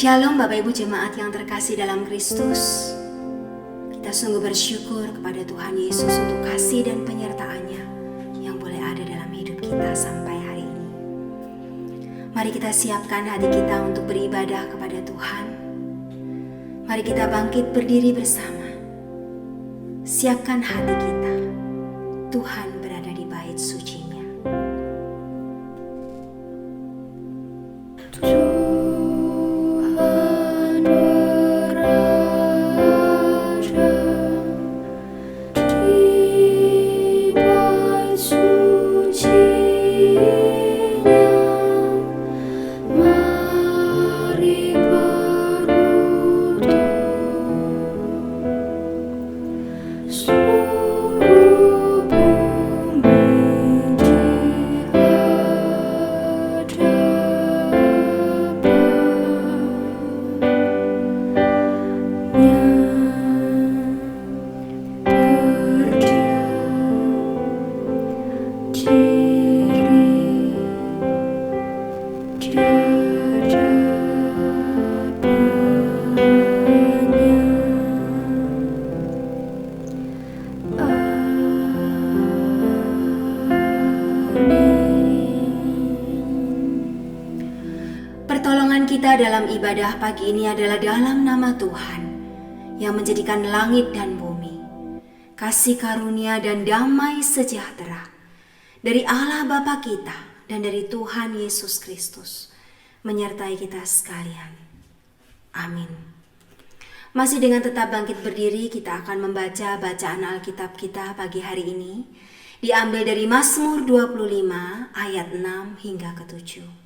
Shalom Bapak Ibu Jemaat yang terkasih dalam Kristus. Kita sungguh bersyukur kepada Tuhan Yesus untuk kasih dan penyertaan-Nya yang boleh ada dalam hidup kita sampai hari ini. Mari kita siapkan hati kita untuk beribadah kepada Tuhan. Mari kita bangkit berdiri bersama. Siapkan hati kita. Tuhan berada di bait suci-Nya. Pertolongan kita dalam ibadah pagi ini adalah dalam nama Tuhan yang menjadikan langit dan bumi, kasih karunia dan damai sejahtera dari Allah Bapa kita dan dari Tuhan Yesus Kristus menyertai kita sekalian. Amin. Masih dengan tetap bangkit berdiri, kita akan membaca bacaan Alkitab kita pagi hari ini, diambil dari Mazmur 25 ayat 6 hingga ke-7.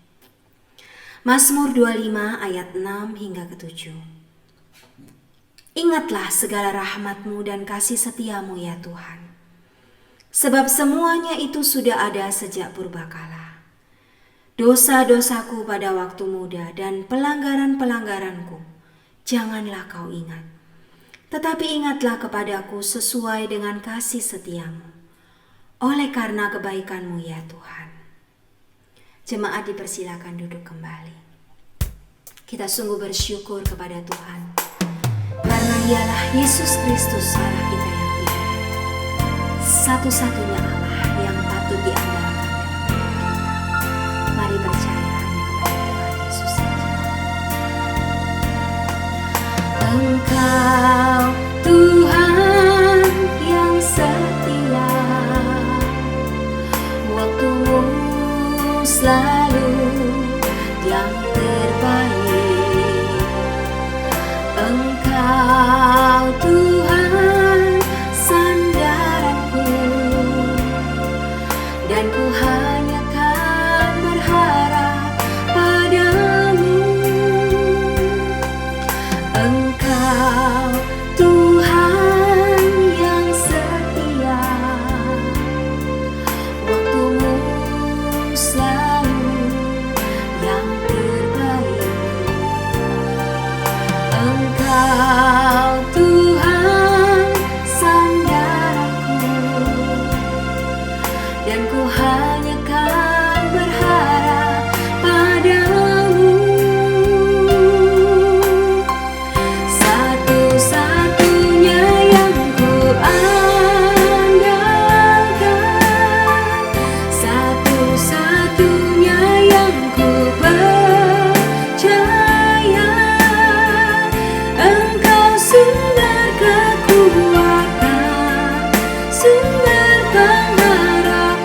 Mazmur 25 ayat 6 hingga ke-7. Ingatlah segala rahmat-Mu dan kasih setia-Mu ya Tuhan. Sebab semuanya itu sudah ada sejak purbakala. Dosa-dosaku pada waktu muda dan pelanggaran-pelanggaranku janganlah Kau ingat. Tetapi ingatlah kepadaku sesuai dengan kasih setia-Mu. Oleh karena kebaikan-Mu ya Tuhan. Jemaat dipersilakan duduk kembali. Kita sungguh bersyukur kepada Tuhan karena Dialah Yesus Kristus Allah kita yang hidup, satu-satunya Allah yang patut diandalkan dalam hidup kita. Mari percaya hanya kepada Tuhan Yesus saja. Engkau Tuhan yang setia, waktu-Mu selalu yang terbaik. Engkau Tuhan sandaranku, dan ku hanya kan berharap padamu. Engkau Tuhan yang setia, waktu-Mu selalu yang terbaik. Engkau Tuhan sandaranku, dan ku hanya kan berharap padamu. Satu-satunya yang ku andalkan, satu-satunya yang ku percaya. Engkau sumber kekuatan, sumber pengharapan.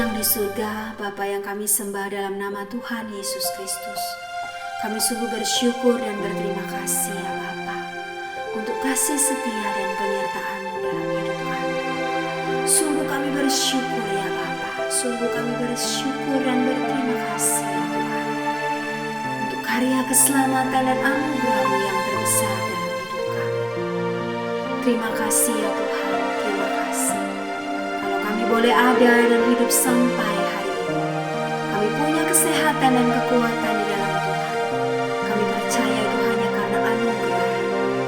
yang di surga, Bapa yang kami sembah dalam nama Tuhan Yesus Kristus, kami sungguh bersyukur dan berterima kasih ya Bapa, untuk kasih setia dan penyertaan-Mu dalam hidup kami. Sungguh kami bersyukur ya Bapa, sungguh kami bersyukur dan berterima kasih ya Tuhan, untuk karya keselamatan dan anugerah-Mu yang terbesar dalam hidup kami. Terima kasih ya Tuhan, terima kasih. Kalau kami boleh ada dan hidup sampai hari ini, kami punya kesehatan dan kekuatan di dalam Tuhan. Kami percaya itu hanya karena anugerah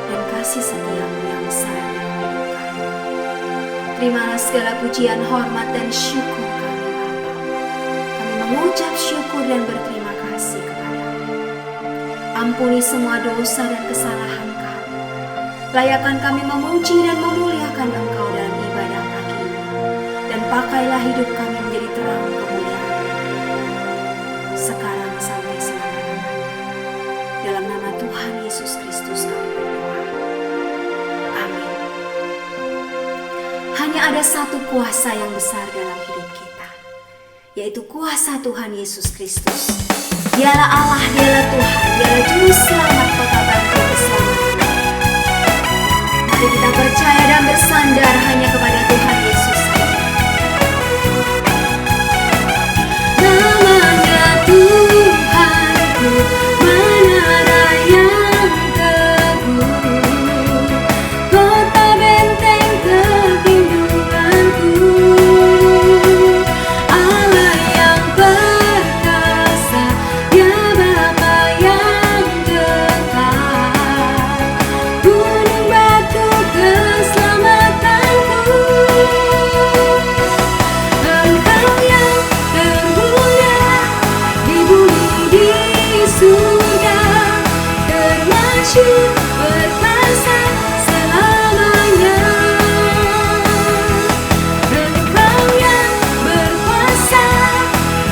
dan kasih setia-Mu yang besar dalam hidup kami. Terimalah segala pujian, hormat, dan syukur kami Bapa. Kami mengucap syukur dan berterima kasih kepada-Mu. Ampuni semua dosa dan kesalahan kami. Layakan kami memuji dan memuliakan Engkau dalam ibadah pagi ini. Dan pakailah hidup kami menjadi terang kemuliaan sekarang sampai selama-lamanya. Dalam nama Tuhan Yesus Kristus kami berdoa. Amin. Hanya ada satu kuasa yang besar dalam hidup kita, yaitu kuasa Tuhan Yesus Kristus. Dialah Allah, dialah Tuhan, dialah Juru Selamat kota Bantul keselamatan. Mari kita percaya dan bersandar hanya kepada Tuhan Yesus saja. Namanya Tuhanku, menara yang teguh, kota benteng perlindunganku, Allah yang perkasa, Dia Bapa yang kekal, gunung batu keselamatanku. Engkau yang termulia di bumi di surga, termasyhur perkasa selamanya. Engkau yang berkuasa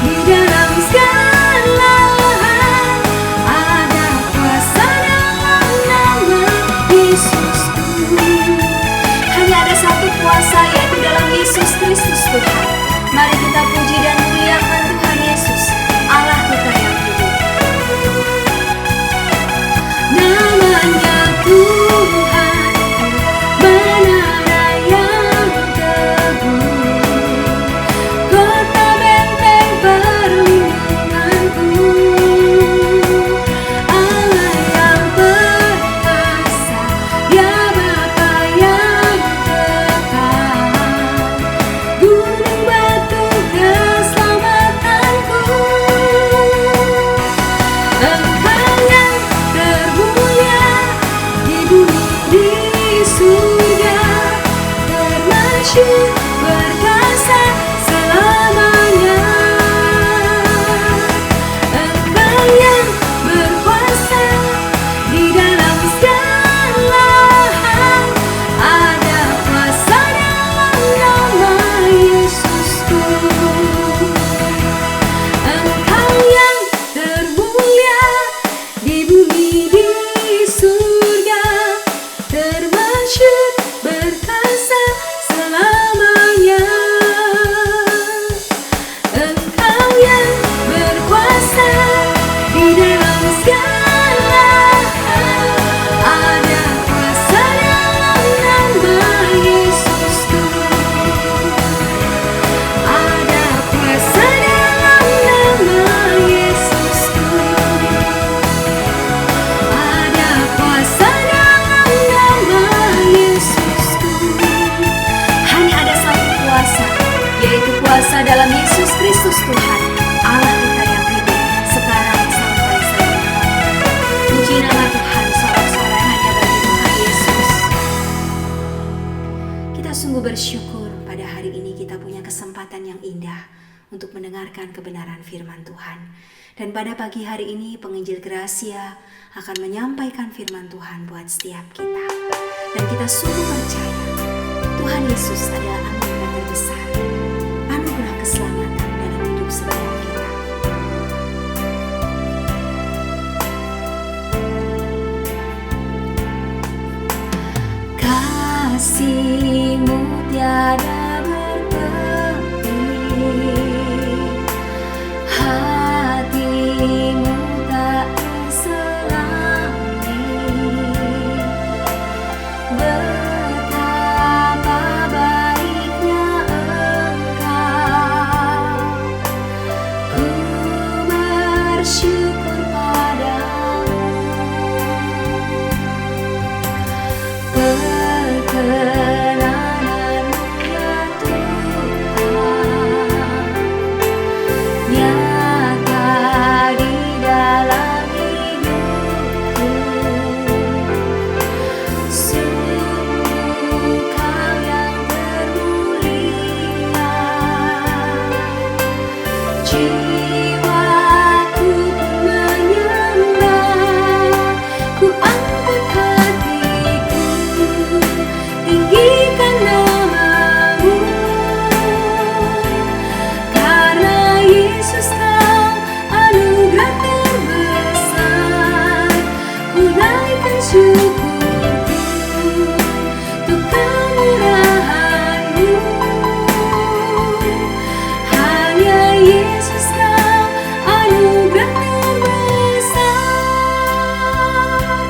di dalam segala hal, ada kuasa dalam nama Yesusku. Hanya ada satu kuasa, yaitu dalam Yesus Kristus Tuhan. Mari kita puji dan muliakan Tuhan Yesus, Allah kita yang hidup. Namanya Tuhan, menara yang teguh, kota benteng perlindunganku, Allah yang perkasa, Dia Bapa yang kekal, gunung batu keselamatanku. Engkau yang termulia di bumi di surga, termasyhur perkasa selamanya. Engkau yang berkuasa di dalam segala hal, ada kuasa dalam nama Yesusku. Engkau yang termulia di bumi di surga, termasyhur berkuasa selamanya. Engkau yang berkuasa di dalam segala hal, ada kuasa dalam nama Yesusku. Ada kuasa dalam nama Yesusku. Ada kuasa dalam nama Yesusku. Hanya ada satu kuasa, yaitu kuasa dalam Yesus Kristus Tuhan, Allah kita yang hidup sekarang sampai selama-lamanya. Puji nama Tuhan, sorak-sorai hanya bagi Tuhan Yesus. Kita sungguh bersyukur pada hari ini kita punya kesempatan yang indah untuk mendengarkan kebenaran firman Tuhan. Dan pada pagi hari ini penginjil Gracia akan menyampaikan firman Tuhan buat setiap kita. Dan kita sungguh percaya Tuhan Yesus adalah anugerah terbesar, anugerah keselamatan dalam hidup setiap kita. Kasih-Mu tiada bertepi, Jiwaku menyembah, ku angkat hatiku, tinggikan nama-Mu. Karena Yesus Kau anugerah terbesar, ku naikkan syukurku untuk kemurahan-Mu. Hanya Yesus Kau anugerah terbesar.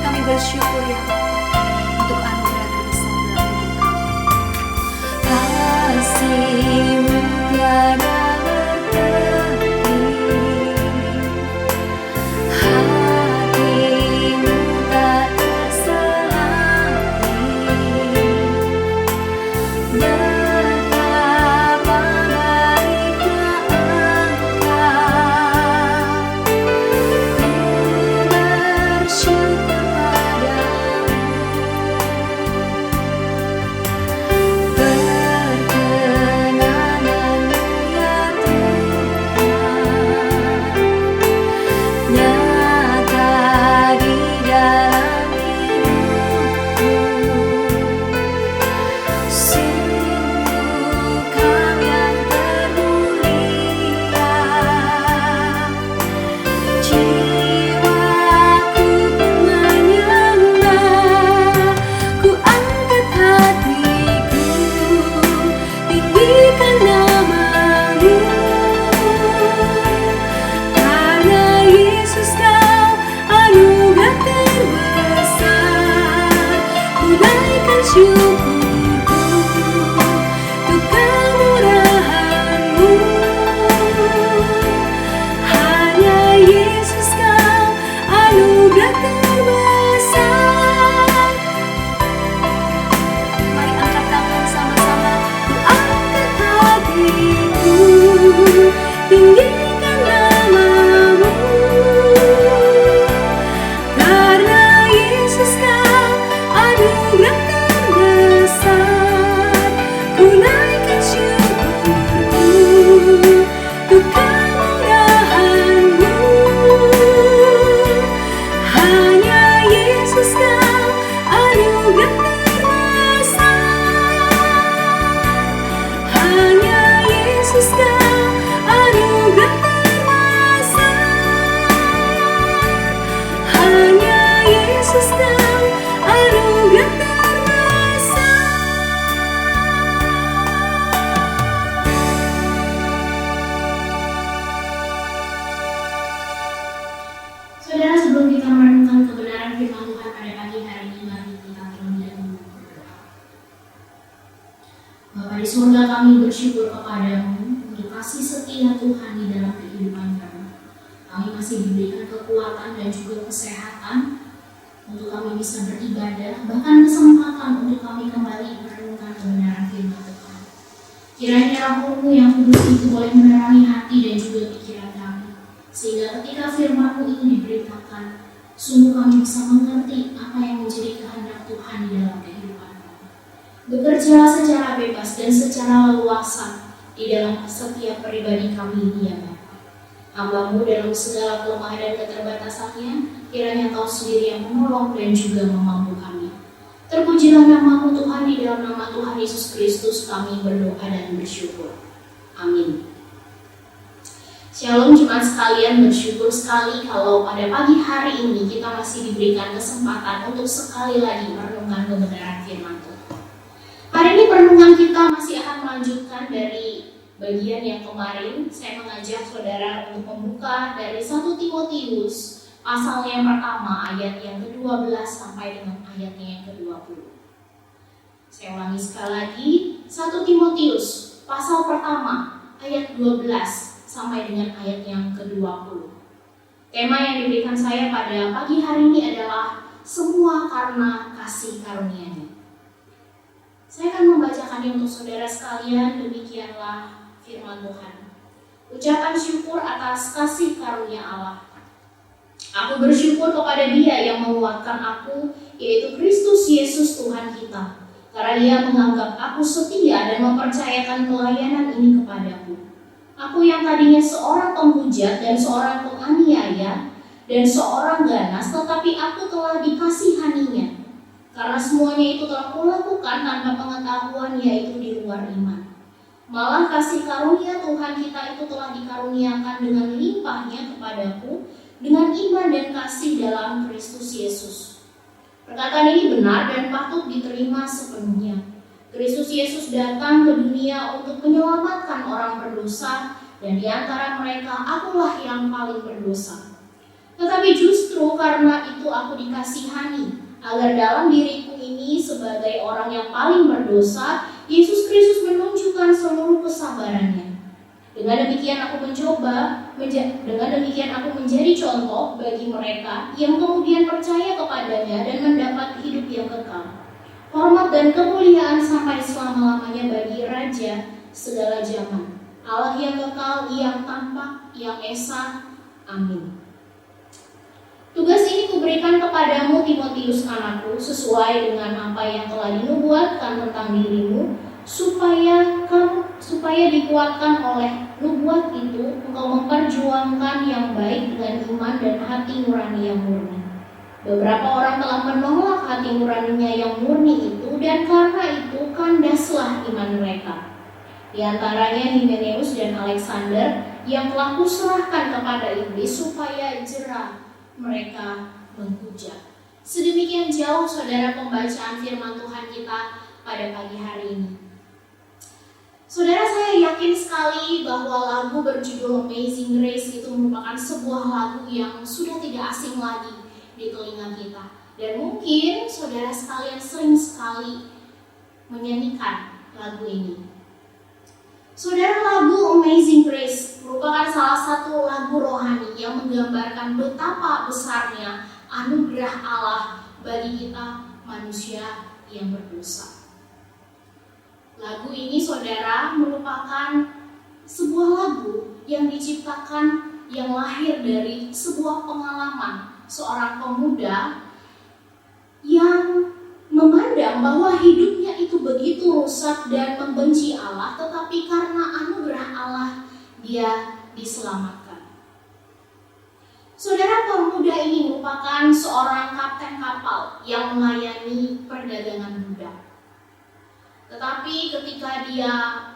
Kami bersyukur ya Bapa untuk anugerah terbesar dalam hidup kami. Kasih-Mu tiada berhenti, hati-Mu tak terselami. Betapa baiknya Engkau, ku bersyukur padamu. Perkenananmu ya Tuhan, nyata di dalam hidupku. Sungguh Kau yang termulia, jiwaku pun menyembah, ku angkat hatiku, tinggikan nama-Mu. Karena Yesus Kau anugerah terbesar, ku naikkan syukurku untuk kemurahan-Mu. Hanya Yesus Kau anugerah terbesar. Mari angkat tangan sama-sama, ku angkat hatiku, tinggikan nama-Mu. Karena Yesus Kau anugerah terbesar, ku naikkan syukurku untuk kemurahan-Mu. Hanya Yesus Kau anugerah terbesar. Hanya Yesus Kau anugerah terbesar. Hanya Yesus Kau anugerah terbesar. Saudara, sebelum kita merenungkan kebenaran firman Tuhan pada pagi hari ini, mari kita terlebih dahulu berdoa. Bapa di surga, kami bersyukur kepadamu untuk kasih setia Tuhan di dalam kehidupan kami. Kami masih diberikan kekuatan dan juga kesehatan untuk kami bisa beribadah, bahkan kesempatan untuk kami kembali merenungkan kebenaran firman Tuhan. Kiranya Roh-Mu yang kudus itu boleh menerangi hati dan juga pikiran kami, sehingga ketika firman-Mu itu diberitakan, sungguh kami bisa mengerti apa yang menjadi kehendak Tuhan di dalam kehidupan kami. Bekerja secara bebas dan secara leluasa di dalam setiap pribadi kami ini ya Bapa. Hamba-Mu dalam segala kelemahan dan keterbatasannya, kiranya Engkau sendiri yang menolong dan juga memampukannya. Terpujilah nama-Mu Tuhan, di dalam nama Tuhan Yesus Kristus kami berdoa dan bersyukur. Amin. Shalom jemaat sekalian, bersyukur sekali kalau pada pagi hari ini kita masih diberikan kesempatan untuk sekali lagi merenungkan kebenaran firman Tuhan. Hari ini perenungan kita masih akan melanjutkan dari bagian yang kemarin. Saya mengajak saudara untuk membuka dari 1 Timotius pasal yang pertama ayat yang ke-12 sampai dengan ayatnya yang ke-20. Saya ulangi sekali lagi, 1 Timotius pasal pertama ayat 12 sampai dengan ayat yang ke-20. Tema yang diberikan saya pada pagi hari ini adalah semua karena kasih karunia-Nya. Saya akan membacakannya untuk saudara sekalian. Demikianlah firman Tuhan. Ucapan syukur atas kasih karunia Allah. Aku bersyukur kepada Dia yang menguatkan aku, yaitu Kristus Yesus Tuhan kita, karena Dia menganggap aku setia dan mempercayakan pelayanan ini kepadaku. Aku yang tadinya seorang penghujat dan seorang penganiaya dan seorang ganas, tetapi aku telah dikasihaninya. Karena semuanya itu telah kulakukan tanpa pengetahuan, yaitu di luar iman. Malah kasih karunia Tuhan kita itu telah dikaruniakan dengan limpahnya kepadaku dengan iman dan kasih dalam Kristus Yesus. Perkataan ini benar dan patut diterima sepenuhnya. Kristus Yesus datang ke dunia untuk menyelamatkan orang berdosa, dan di antara mereka akulah yang paling berdosa. Tetapi justru karena itu aku dikasihani, agar dalam diriku ini sebagai orang yang paling berdosa, Yesus Kristus menunjukkan seluruh kesabarannya. Dengan demikian aku menjadi contoh bagi mereka yang kemudian percaya kepadanya dan mendapat hidup yang kekal. Hormat dan kemuliaan sampai selama-lamanya bagi Raja segala zaman, Allah yang kekal, yang tampak, yang esa. Amin. Tugas ini kuberikan kepadamu, Timotius anakku, sesuai dengan apa yang telah dinubuatkan tentang dirimu, supaya dikuatkan oleh nubuat itu, engkau memperjuangkan yang baik dengan iman dan hati nurani yang murni. Beberapa orang telah menolak hati nuraninya yang murni itu, dan karena itu kandaslah iman mereka. Di antaranya Himeneus dan Alexander yang telah kuserahkan kepada iblis supaya jera mereka menghujat. Sedemikian jauh saudara pembacaan firman Tuhan kita pada pagi hari ini. Saudara, saya yakin sekali bahwa lagu berjudul Amazing Grace itu merupakan sebuah lagu yang sudah tidak asing lagi di telinga kita. Dan mungkin saudara sekalian sering sekali menyanyikan lagu ini. Saudara, lagu Amazing Grace merupakan salah satu lagu rohani yang menggambarkan betapa besarnya anugerah Allah bagi kita manusia yang berdosa. Lagu ini saudara merupakan sebuah lagu yang diciptakan yang lahir dari sebuah pengalaman seorang pemuda yang memandang bahwa hidupnya itu begitu rusak dan membenci Allah, tetapi karena anugerah Allah dia diselamatkan. Saudara, pemuda ini merupakan seorang kapten kapal yang melayani perdagangan budak. Tetapi ketika dia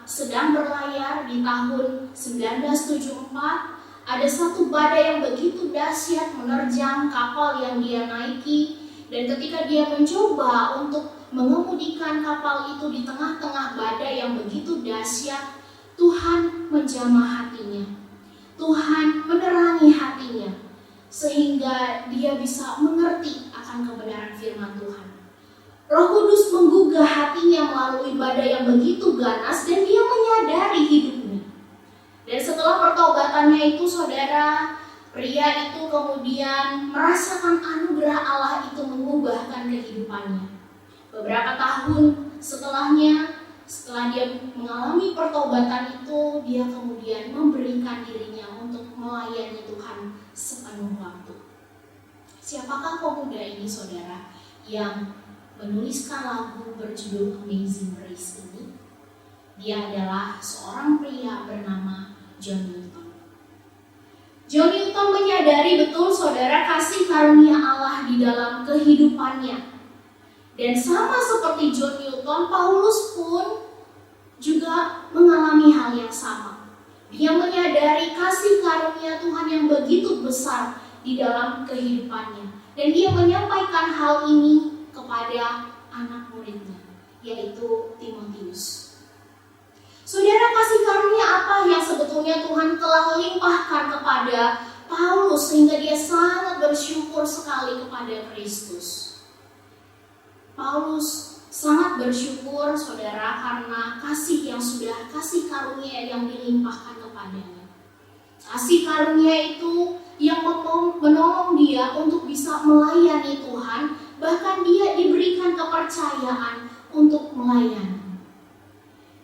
sedang berlayar di tahun 1974, ada satu badai yang begitu dahsyat menerjang kapal yang dia naiki. Dan ketika dia mencoba untuk mengemudikan kapal itu di tengah-tengah badai yang begitu dahsyat, Tuhan menjamah hatinya. Tuhan menerangi hatinya sehingga dia bisa mengerti akan kebenaran firman Tuhan. Roh Kudus menggugah hatinya melalui badai yang begitu ganas dan dia menyadari hidupnya. Dan setelah pertobatannya itu saudara, pria itu kemudian merasakan anugerah Allah itu mengubahkan kehidupannya. Beberapa tahun setelahnya, setelah dia mengalami pertobatan itu, dia kemudian memberikan dirinya untuk melayani Tuhan sepenuh waktu. Siapakah pemuda ini saudara yang menuliskan lagu berjudul Amazing Grace ini? Dia adalah seorang pria bernama John Newton. John Newton menyadari betul saudara kasih karunia Allah di dalam kehidupannya. Dan sama seperti John Newton, Paulus pun juga mengalami hal yang sama. Dia menyadari kasih karunia Tuhan yang begitu besar di dalam kehidupannya. Dan dia menyampaikan hal ini kepada anak muridnya, yaitu Timotius. Saudara, kasih karunia apa yang sebetulnya Tuhan telah limpahkan kepada Paulus sehingga dia sangat bersyukur sekali kepada Kristus. Paulus sangat bersyukur saudara karena kasih karunia yang dilimpahkan kepadanya. Kasih karunia itu yang menolong dia untuk bisa melayani Tuhan, bahkan dia diberikan kepercayaan untuk melayani.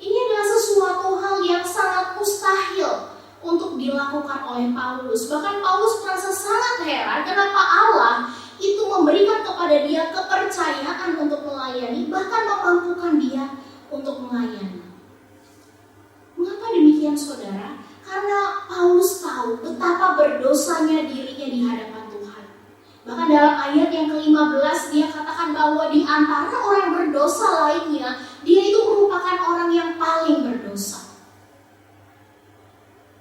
Ini adalah sesuatu hal yang sangat mustahil untuk dilakukan oleh Paulus. Bahkan Paulus merasa sangat heran kenapa Allah itu memberikan kepada dia kepercayaan untuk melayani, bahkan memampukan dia untuk melayani. Mengapa demikian saudara? Karena tahu betapa berdosanya dirinya di hadapan Tuhan. Bahkan dalam ayat yang ke-15 dia katakan bahwa di antara orang berdosa lainnya, dia itu merupakan orang yang paling berdosa.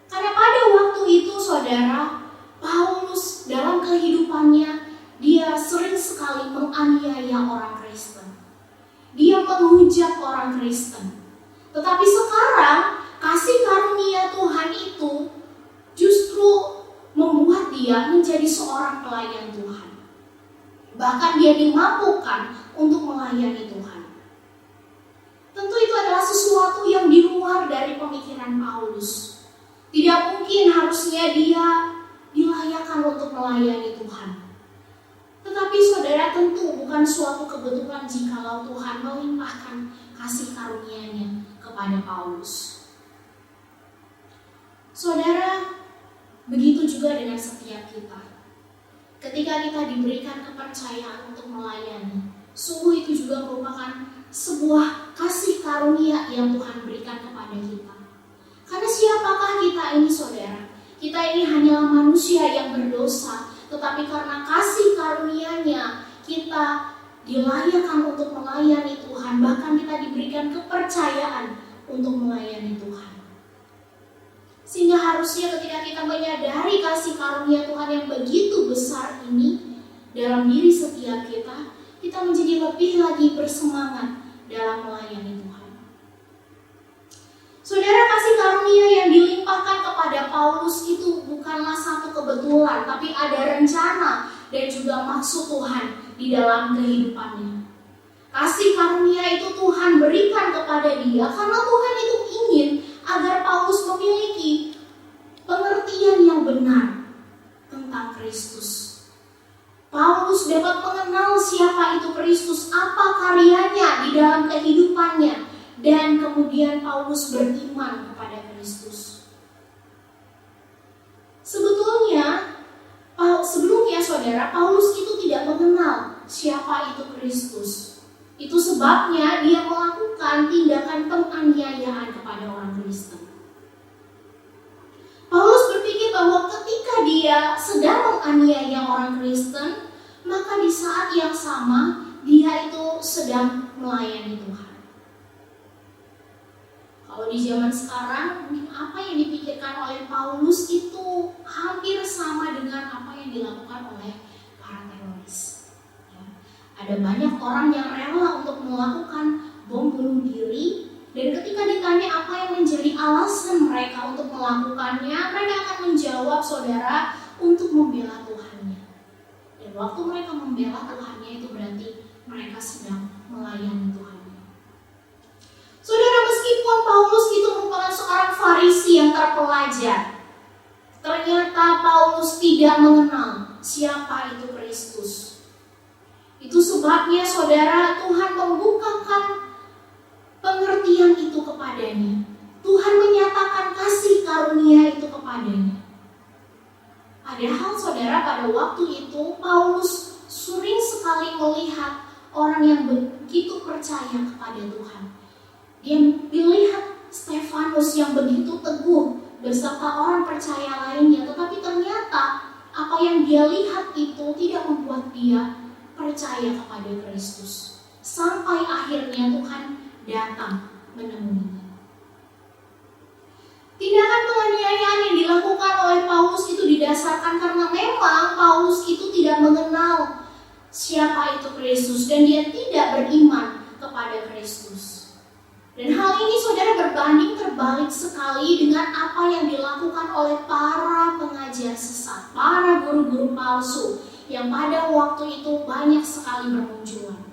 Karena pada waktu itu saudara, Paulus dalam kehidupannya dia sering sekali menganiaya orang Kristen. Dia menghujat orang Kristen. Tetapi sekarang kasih karunia Tuhan itu justru membuat dia menjadi seorang pelayan Tuhan. Bahkan dia dimampukan untuk melayani Tuhan. Tentu itu adalah sesuatu yang di luar dari pemikiran Paulus. Tidak mungkin harusnya dia dilayakkan untuk melayani Tuhan. Tetapi saudara, tentu bukan suatu kebetulan jikalau Tuhan melimpahkan kasih karunia-Nya kepada Paulus. Saudara, begitu juga dengan setiap kita. Ketika kita diberikan kepercayaan untuk melayani, sungguh itu juga merupakan sebuah kasih karunia yang Tuhan berikan kepada kita. Karena siapakah kita ini saudara? Kita ini hanyalah manusia yang berdosa, tetapi karena kasih karunia-Nya kita dilayakkan untuk melayani Tuhan. Bahkan kita diberikan kepercayaan untuk melayani Tuhan. Sehingga harusnya ketika kita menyadari kasih karunia Tuhan yang begitu besar ini dalam diri setiap kita, kita menjadi lebih lagi bersemangat dalam melayani Tuhan. Saudara, kasih karunia yang dilimpahkan kepada Paulus itu bukanlah satu kebetulan, tapi ada rencana dan juga maksud Tuhan di dalam kehidupannya. Kasih karunia itu Tuhan berikan kepada dia karena Tuhan itu ingin agar Paulus memiliki pengertian yang benar tentang Kristus. Paulus dapat mengenal siapa itu Kristus, apa karyanya di dalam kehidupannya, dan kemudian Paulus beriman kepada Kristus. Sebelumnya saudara, Paulus itu tidak mengenal siapa itu Kristus. Itu sebabnya dia melakukan tindakan penganiayaan kepada orang Kristen. Paulus berpikir bahwa ketika dia sedang menganiaya orang Kristen, maka di saat yang sama dia itu sedang melayani Tuhan. Kalau di zaman sekarang, mungkin apa yang dipikirkan oleh Paulus itu hampir sama dengan apa yang dilakukan oleh para teroris. Ada banyak orang yang rela untuk melakukan bom bunuh diri, dan ketika ditanya apa yang menjadi alasan mereka untuk melakukannya, mereka akan menjawab saudara, untuk membela Tuhannya. Dan waktu mereka membela Tuhannya itu berarti mereka sedang melayani Tuhannya. Saudara, meskipun Paulus itu merupakan seorang Farisi yang terpelajar, ternyata Paulus tidak mengenal siapa itu Kristus. Itu sebabnya saudara, Tuhan membukakan pengertian itu kepadanya. Tuhan menyatakan kasih karunia itu kepadanya. Padahal saudara, pada waktu itu Paulus sering sekali melihat orang yang begitu percaya kepada Tuhan. Dia melihat Stefanus yang begitu teguh beserta orang percaya lainnya, tetapi ternyata apa yang dia lihat itu tidak membuat dia percaya kepada Kristus. Sampai akhirnya Tuhan datang menemuinya. Tindakan penganiayaan yang dilakukan oleh Paulus itu didasarkan karena memang Paulus itu tidak mengenal siapa itu Kristus dan dia tidak beriman kepada Kristus. Dan hal ini saudara berbanding terbalik sekali dengan apa yang dilakukan oleh para pengajar sesat, para guru-guru palsu yang pada waktu itu banyak sekali bermunculan.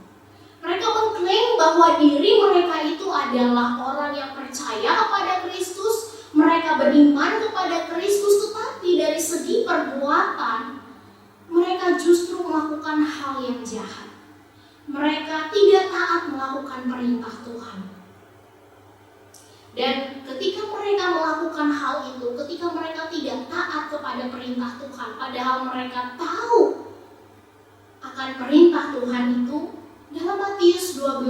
Mereka mengklaim bahwa diri mereka itu adalah orang yang percaya kepada Kristus, mereka beriman kepada Kristus, tetapi dari segi perbuatan mereka justru melakukan hal yang jahat. Mereka tidak taat melakukan perintah Tuhan. Dan ketika mereka melakukan hal itu, ketika mereka tidak taat kepada perintah Tuhan, padahal mereka tahu akan perintah Tuhan itu, dalam Matius 12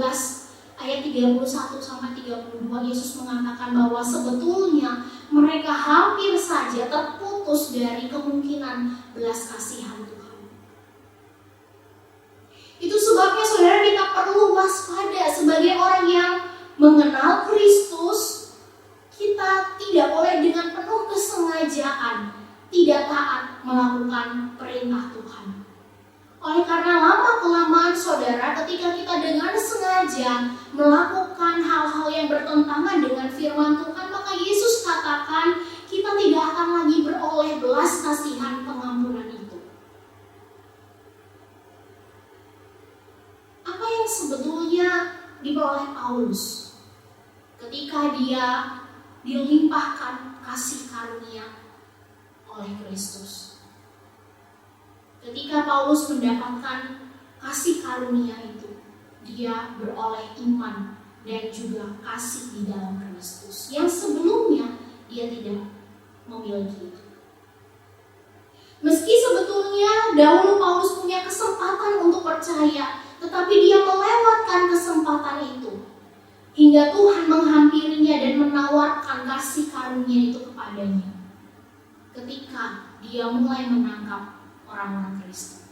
ayat 31 sampai 32 Yesus mengatakan bahwa sebetulnya mereka hampir saja terputus terputus dari kemungkinan belas kasihan Tuhan. Itu sebabnya saudara, kita perlu waspada sebagai orang yang mengenal Kristus. Kita tidak boleh dengan penuh kesengajaan tidak taat melakukan perintah Tuhan. Oleh karena lama-kelamaan saudara, ketika kita dengan sengaja melakukan hal-hal yang bertentangan dengan firman Tuhan, maka Yesus katakan kita tidak akan lagi beroleh belas kasihan pengampunan itu. Apa yang sebetulnya diperoleh Paulus ketika dia dilimpahkan kasih karunia oleh Kristus? Ketika Paulus mendapatkan kasih karunia itu, dia beroleh iman dan juga kasih di dalam Kristus yang sebelumnya dia tidak memiliki itu. Meski sebetulnya dahulu Paulus punya kesempatan untuk percaya, tetapi dia melewatkan kesempatan itu hingga Tuhan menghampirinya dan menawarkan kasih karunia itu kepadanya ketika dia mulai menangkap orang-orang Kristen.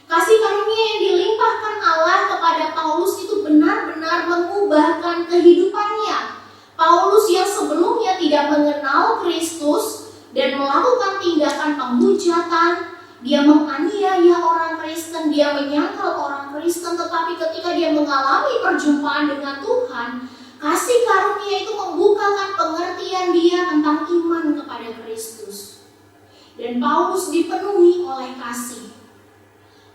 Kasih karunia yang dilimpahkan Allah kepada Paulus itu benar-benar mengubahkan kehidupannya. Paulus yang sebelumnya tidak mengenal Kristus dan melakukan tindakan penghujatan, dia menganiaya orang Kristen, dia menyangkal orang Kristen, tetapi ketika dia mengalami perjumpaan dengan Tuhan, kasih karunia itu membukakan pengertian dia tentang iman kepada Kristus. Dan Paulus dipenuhi oleh kasih.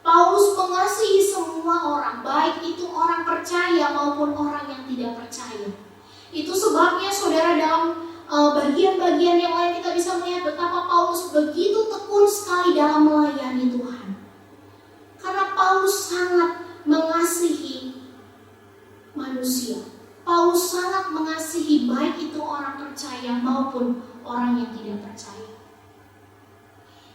Paulus mengasihi semua orang, baik itu orang percaya maupun orang yang tidak percaya. Itu sebabnya saudara, dalam bagian-bagian yang lain kita bisa melihat betapa Paulus begitu tekun sekali dalam melayani Tuhan. Karena Paulus sangat mengasihi manusia. Paulus sangat mengasihi baik itu orang percaya maupun orang yang tidak percaya.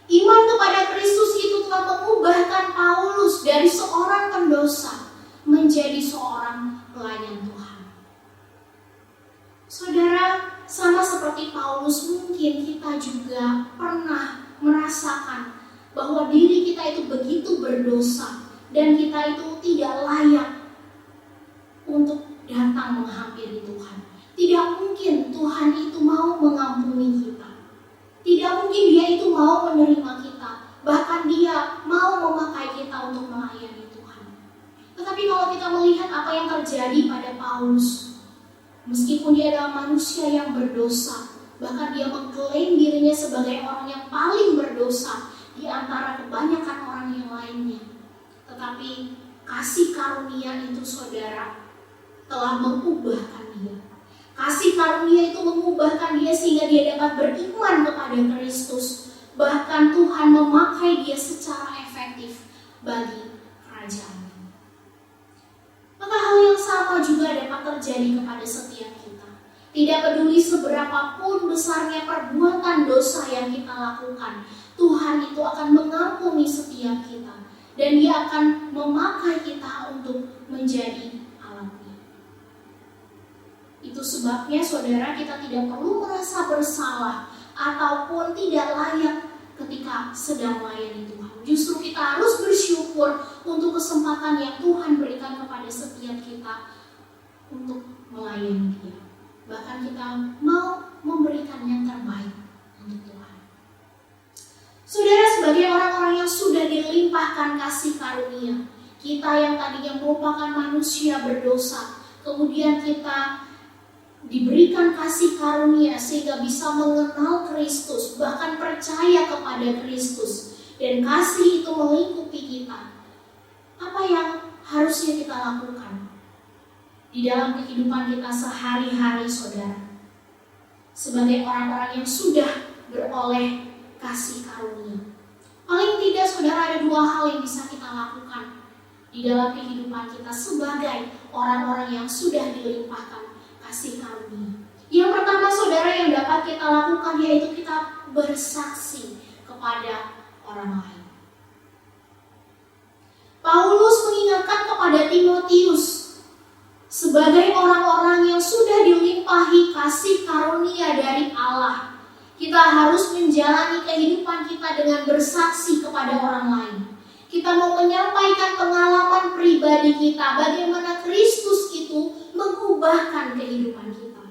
Iman kepada Kristus itu telah mengubahkan Paulus dari seorang pendosa menjadi seorang pelayan Tuhan. Saudara, sama seperti Paulus, mungkin kita juga pernah merasakan bahwa diri kita itu begitu berdosa dan kita itu tidak layak untuk datang menghampiri Tuhan. Tidak mungkin Tuhan itu mau mengampuni kita. Tidak mungkin dia itu mau menerima kita. Bahkan dia mau memakai kita untuk melayani Tuhan. Tetapi kalau kita melihat apa yang terjadi pada Paulus, meskipun dia adalah manusia yang berdosa, bahkan dia mengklaim dirinya sebagai orang yang paling berdosa di antara kebanyakan orang yang lainnya. Tetapi kasih karunia itu saudara telah mengubahkan dia. Kasih karunia itu mengubahkan dia sehingga dia dapat beriman kepada Kristus. Bahkan Tuhan memakai dia secara efektif bagi kerajaan. Maka hal yang sama juga dapat terjadi kepada setiap kita. Tidak peduli seberapapun besarnya perbuatan dosa yang kita lakukan, Tuhan itu akan mengampuni setiap kita. Dan dia akan memakai kita untuk menjadi alatnya. Itu sebabnya saudara, kita tidak perlu merasa bersalah ataupun tidak layak ketika sedang melayani Tuhan. Justru kita harus bersyukur untuk kesempatan yang Tuhan berikan kepada setiap kita untuk melayani Dia. Bahkan kita mau memberikan yang terbaik untuk Tuhan. Saudara, sebagai orang-orang yang sudah dilimpahkan kasih karunia, kita yang tadinya merupakan manusia berdosa, kemudian kita diberikan kasih karunia sehingga bisa mengenal Kristus, bahkan percaya kepada Kristus, dan kasih itu melingkupi kita. Apa yang harusnya kita lakukan di dalam kehidupan kita sehari-hari, saudara? Sebagai orang-orang yang sudah beroleh kasih karunia, paling tidak saudara, ada dua hal yang bisa kita lakukan di dalam kehidupan kita sebagai orang-orang yang sudah dilimpahkan kasih karunia. Yang pertama saudara yang dapat kita lakukan yaitu kita bersaksi kepada orang lain. Paulus mengingatkan kepada Timotius sebagai orang-orang yang sudah dilimpahi kasih karunia dari Allah. Kita harus menjalani kehidupan kita dengan bersaksi kepada orang lain. Kita mau menyampaikan pengalaman pribadi kita, bagaimana Kristus itu mengubahkan kehidupan kita.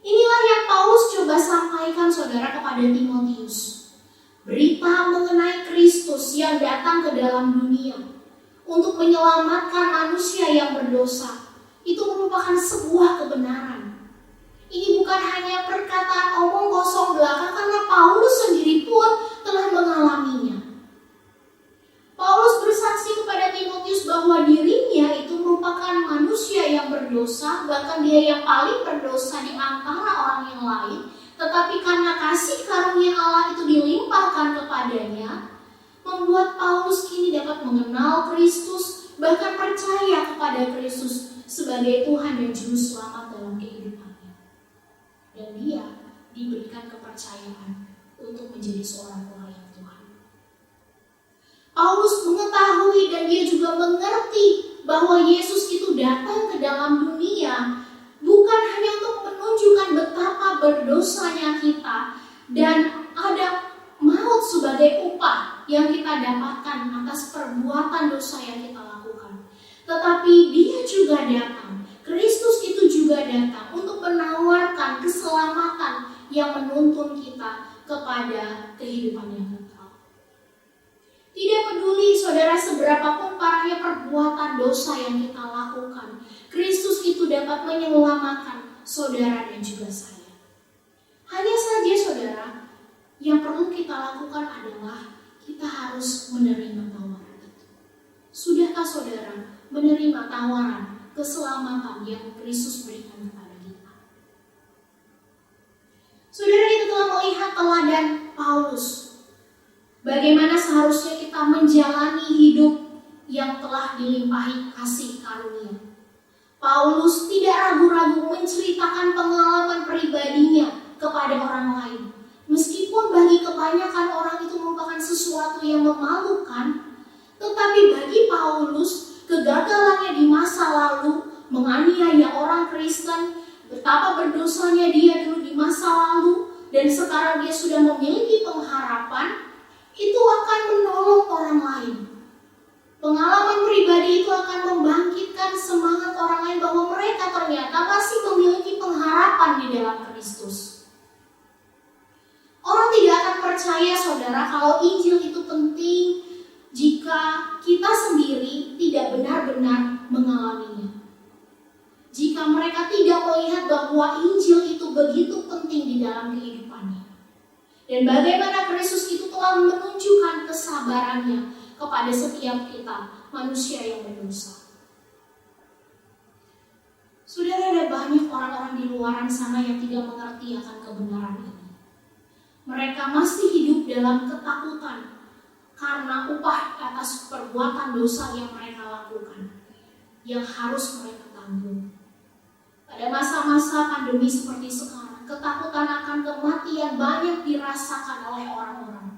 Inilah yang Paulus coba sampaikan saudara kepada Timotius. Berita mengenai Kristus yang datang ke dalam dunia untuk menyelamatkan manusia yang berdosa. Itu merupakan sebuah kebenaran. Ini bukan hanya perkataan omong kosong belaka, karena Paulus sendiri pun telah mengalaminya. Paulus bersaksi kepada Timotius bahwa dirinya itu merupakan manusia yang berdosa, bahkan dia yang paling berdosa di antara orang yang lain. Tetapi karena kasih karunia Allah itu dilimpahkan kepadanya, membuat Paulus kini dapat mengenal Kristus, bahkan percaya kepada Kristus sebagai Tuhan dan Juru Selamat dalam kehidupannya. Dan dia diberikan kepercayaan untuk menjadi seorang pelayan Tuhan. Paulus mengetahui dan dia juga mengerti bahwa Yesus itu datang ke dalam dunia bukan hanya untuk menunjukkan betapa berdosanya kita dan ada maut sebagai upah yang kita dapatkan atas perbuatan dosa yang kita lakukan. Tetapi dia juga datang, Kristus itu juga datang untuk menawarkan keselamatan yang menuntun kita kepada kehidupan yang kekal. Tidak peduli saudara seberapapun parahnya perbuatan dosa yang kita lakukan, Kristus itu dapat menyelamatkan saudara dan juga saya. Hanya saja saudara, yang perlu kita lakukan adalah kita harus menerima tawaran itu. Sudahkah saudara menerima tawaran keselamatan yang Kristus berikan kepada kita? Saudara, kita telah melihat teladan Paulus. Bagaimana seharusnya kita menjalani hidup yang telah dilimpahi kasih karunia. Paulus tidak ragu-ragu menceritakan pengalaman pribadinya kepada orang lain. Meskipun bagi kebanyakan orang itu merupakan sesuatu yang memalukan, tetapi bagi Paulus, kegagalannya di masa lalu, menganiaya orang Kristen, betapa berdosanya dia dulu di masa lalu, dan sekarang dia sudah memiliki pengharapan, itu akan menolong orang lain. Pengalaman pribadi itu akan membangkitkan semangat orang lain bahwa mereka ternyata masih memiliki pengharapan di dalam Kristus. Orang tidak akan percaya saudara kalau Injil itu penting jika kita sendiri tidak benar-benar mengalaminya. Jika mereka tidak melihat bahwa Injil itu begitu penting di dalam kehidupannya. Dan bagaimana Kristus itu telah menunjukkan kesabarannya kepada setiap kita, manusia yang berdosa. Saudara, ada banyak orang-orang di luar sana yang tidak mengerti akan kebenaran ini. Mereka masih hidup dalam ketakutan karena upah atas perbuatan dosa yang mereka lakukan, yang harus mereka tanggung. Pada masa-masa pandemi seperti sekarang, ketakutan akan kematian banyak dirasakan oleh orang-orang.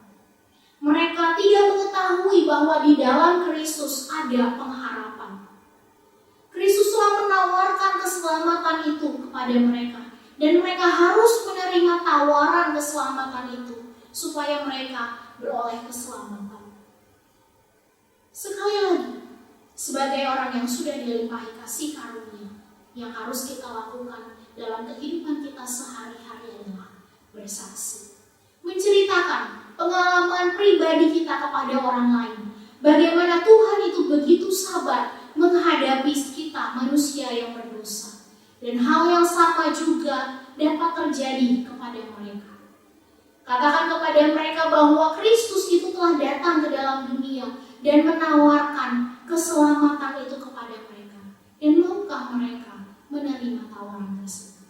Mereka tidak mengetahui bahwa di dalam Kristus ada pengharapan. Kristus telah menawarkan keselamatan itu kepada mereka. Dan mereka harus menerima tawaran keselamatan itu supaya mereka beroleh keselamatan. Sekali lagi, sebagai orang yang sudah dilimpahi kasih karunia, yang harus kita lakukan dalam kehidupan kita sehari-hari adalah bersaksi. Menceritakan pengalaman pribadi kita kepada orang lain. Bagaimana Tuhan itu begitu sabar menghadapi kita manusia yang berdosa. Dan hal yang sama juga dapat terjadi kepada mereka. Katakan kepada mereka bahwa Kristus itu telah datang ke dalam dunia dan menawarkan keselamatan itu kepada mereka. Dan maukah mereka menerima tawaran tersebut?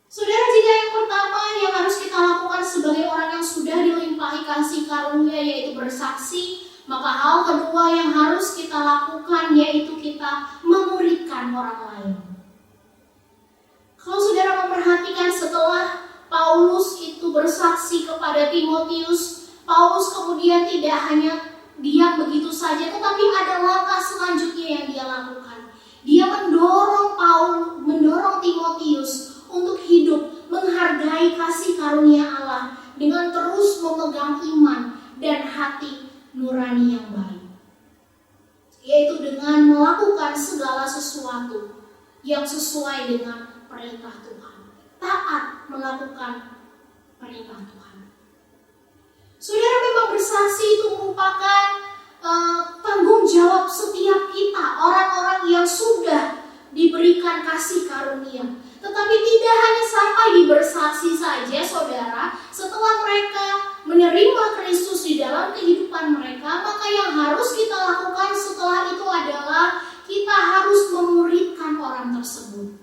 Saudara, jika yang pertama yang harus kita lakukan sebagai orang yang sudah dilimpahi kasih karunia yaitu bersaksi, maka hal kedua yang harus kita lakukan yaitu kita memuridkan orang lain. Kalau saudara memperhatikan setelah Paulus itu bersaksi kepada Timotius, Paulus kemudian tidak hanya diam begitu saja, tetapi ada langkah selanjutnya yang dia lakukan. Dia mendorong Timotius untuk hidup karunia Allah dengan terus memegang iman dan hati nurani yang baik, yaitu dengan melakukan segala sesuatu yang sesuai dengan perintah Tuhan, taat melakukan perintah Tuhan. Saudara, memang bersaksi itu merupakan tanggung jawab setiap kita, orang-orang yang sudah diberikan kasih karunia. Tetapi tidak hanya sampai di bersaksi saja, saudara. Setelah mereka menerima Kristus di dalam kehidupan mereka, maka yang harus kita lakukan setelah itu adalah kita harus memuridkan orang tersebut.